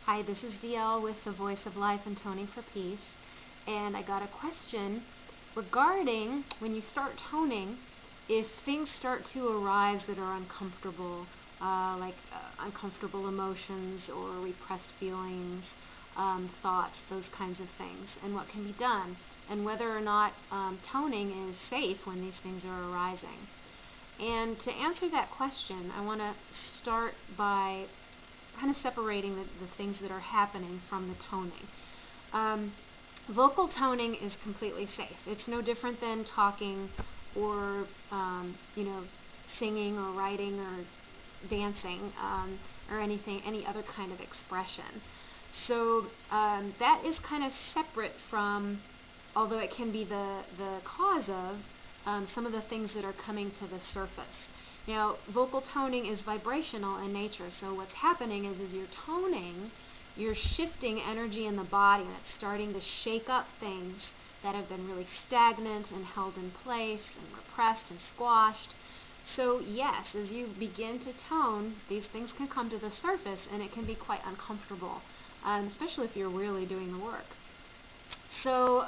Hi, this is Dielle with the Voice of Life and Toning for Peace, and I got a question regarding when you start toning, if things start to arise that are uncomfortable, uncomfortable emotions or repressed feelings, thoughts, those kinds of things, and what can be done, and whether or not toning is safe when these things are arising. And to answer that question, I want to start by kind of separating the things that are happening from the toning. Vocal toning is completely safe. It's no different than talking or, singing or writing or dancing or any other kind of expression. So that is kind of separate from, although it can be the cause of some of the things that are coming to the surface. Now, vocal toning is vibrational in nature, so what's happening is you're toning, you're shifting energy in the body, and it's starting to shake up things that have been really stagnant and held in place and repressed and squashed. So yes, as you begin to tone, these things can come to the surface, and it can be quite uncomfortable, especially if you're really doing the work. So,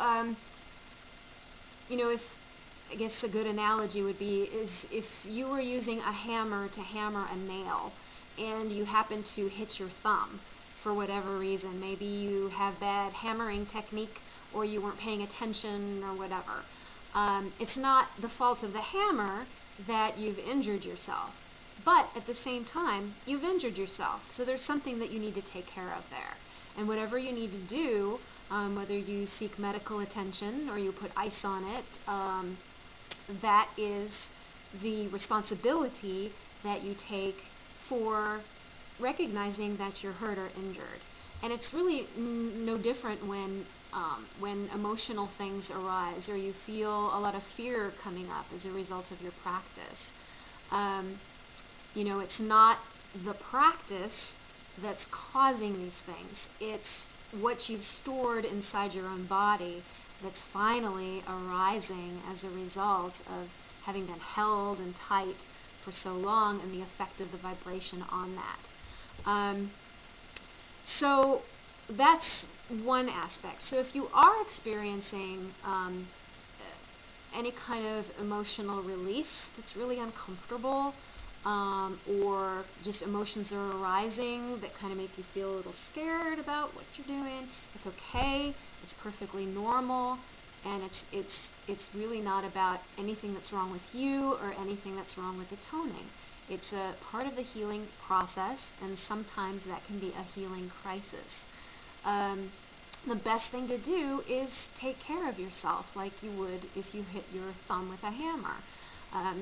I guess a good analogy would be is if you were using a hammer to hammer a nail and you happen to hit your thumb for whatever reason. Maybe you have bad hammering technique or you weren't paying attention or whatever. It's not the fault of the hammer that you've injured yourself, but at the same time, you've injured yourself. So there's something that you need to take care of there. And whatever you need to do, whether you seek medical attention or you put ice on it, that is the responsibility that you take for recognizing that you're hurt or injured. And it's really no different when emotional things arise or you feel a lot of fear coming up as a result of your practice. It's not the practice that's causing these things. It's what you've stored inside your own body that's finally arising as a result of having been held and tight for so long and the effect of the vibration on that. So that's one aspect. So if you are experiencing any kind of emotional release that's really uncomfortable, or just emotions are arising that kind of make you feel a little scared about what you're doing, it's okay. It's perfectly normal, and it's really not about anything that's wrong with you or anything that's wrong with the toning. It's a part of the healing process, and sometimes that can be a healing crisis. The best thing to do is take care of yourself like you would if you hit your thumb with a hammer.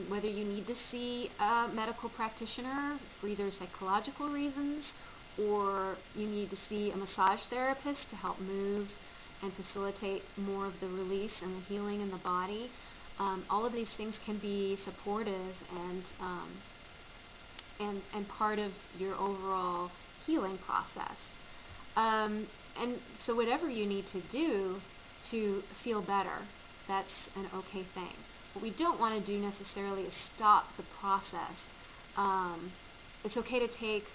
Whether you need to see a medical practitioner for either psychological reasons, or you need to see a massage therapist to help move and facilitate more of the release and the healing in the body. All of these things can be supportive and part of your overall healing process. And so whatever you need to do to feel better, that's an okay thing. What we don't want to do necessarily is stop the process. It's okay to take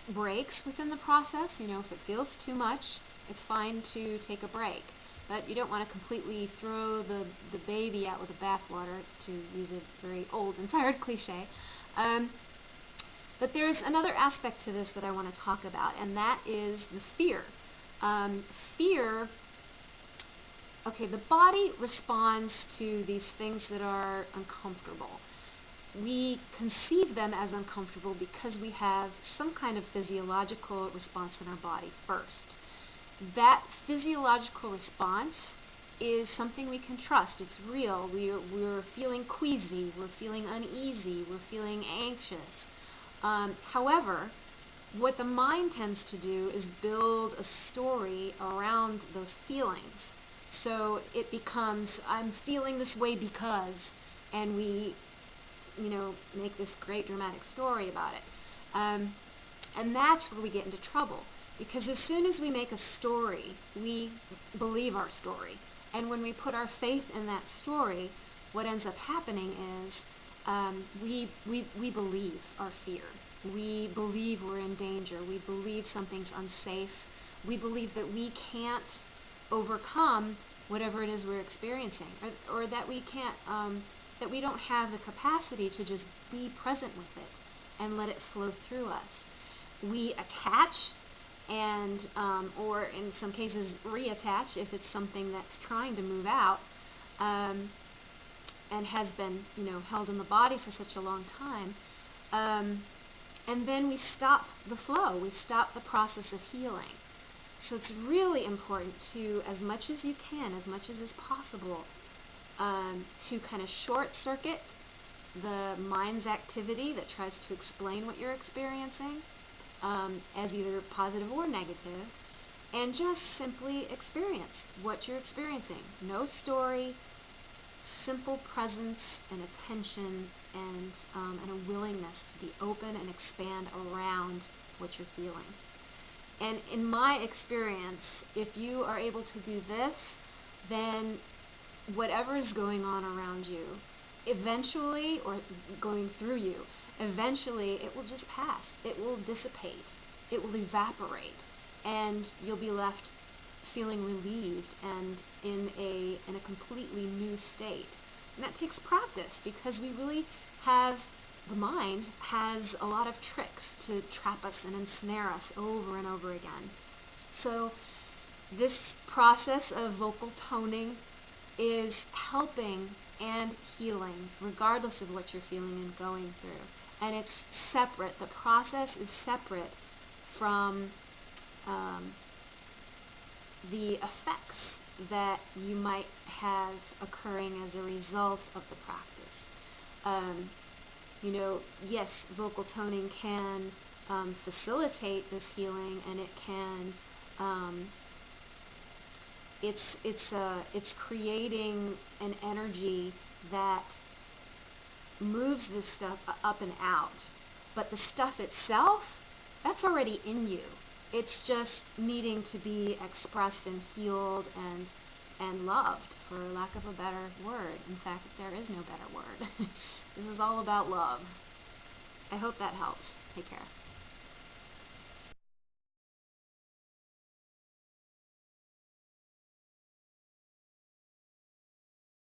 breaks within the process. If it feels too much, it's fine to take a break. But you don't want to completely throw the baby out with the bathwater, to use a very old and tired cliche. But there's another aspect to this that I want to talk about, and that is the fear. Fear, okay, the body responds to these things that are uncomfortable. We conceive them as uncomfortable because we have some kind of physiological response in our body first. That physiological response is something we can trust. It's real. We're feeling queasy. We're feeling uneasy. We're feeling anxious. However, what the mind tends to do is build a story around those feelings. So it becomes, I'm feeling this way because, and we, make this great dramatic story about it. And that's where we get into trouble. Because as soon as we make a story, we believe our story. And when we put our faith in that story, what ends up happening is we believe our fear. We believe we're in danger. We believe something's unsafe. We believe that we can't overcome whatever it is we're experiencing, or that we can't, that we don't have the capacity to just be present with it and let it flow through us. We attach and, or in some cases reattach if it's something that's trying to move out, and has been, held in the body for such a long time. And then we stop the flow. We stop the process of healing. So it's really important to, as much as you can, as much as is possible, to kind of short circuit the mind's activity that tries to explain what you're experiencing, as either positive or negative, and just simply experience what you're experiencing. No story, simple presence and attention, and a willingness to be open and expand around what you're feeling. And in my experience, if you are able to do this, then whatever's going on around you, eventually, or going through you, eventually it will just pass. It will dissipate. It will evaporate. And you'll be left feeling relieved and in a completely new state. And that takes practice, because we really have, the mind has a lot of tricks to trap us and ensnare us over and over again. So this process of vocal toning is helping and healing regardless of what you're feeling and going through. And it's separate. The process is separate from the effects that you might have occurring as a result of the practice. Yes, vocal toning can facilitate this healing, and it can, it's creating an energy that moves this stuff up and out. But the stuff itself, that's already in you. It's just needing to be expressed and healed and loved, for lack of a better word. In fact, there is no better word. This is all about love. I hope that helps. Take care.